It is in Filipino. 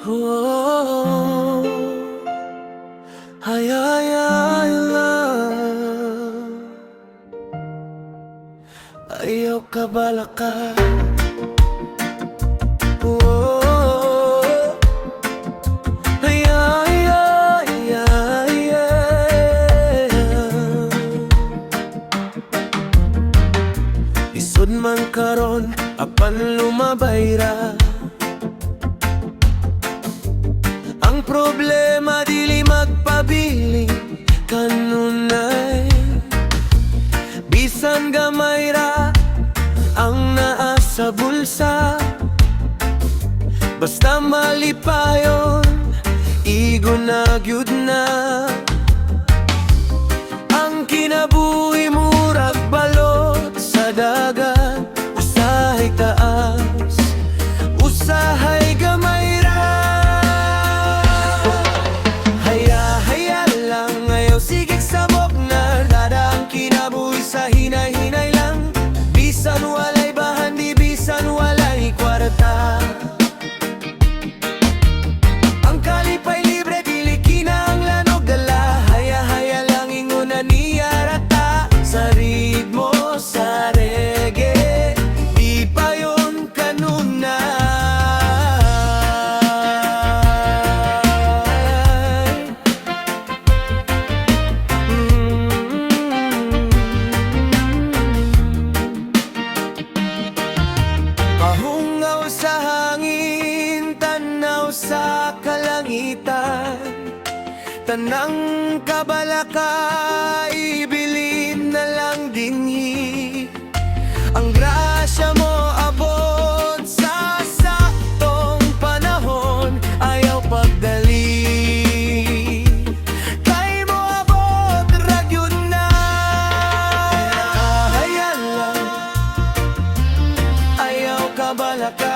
Oh, ay, ay, ay, love. Ayaw ka balaka. Oh, ay, ay, ay, ay, ay. Isod man karon apan lumabayra. Ang problema dili magpabili kanunay, bisan gamay ra ang naa sa bulsa. Basta malipayon, igo na gyud na. Ang kinabuhi murag balot sa dagat, usahay taas, usahay gamay ra. Haya-haya lang, ayaw sigig sabok na. Dada ang kinabuhi sa hinay-hinay lang. Bisan walay bahan, di bisan walay kwarta. Ang kalipay libre, dili kinahanglan og dala. Haya-haya lang, inguna niya rata. Sa ritmo, sa reggae, di pa yun kanunay. Kahungaw sa hangin, tanaw sa kalangitan. Tanang kabalaka, ibilin na lang dinhi. Ang grasya mo abot sa saktong panahon, ayaw pagdali. Kay mo abot ragyod na. Haya lang, ayaw ka balaka.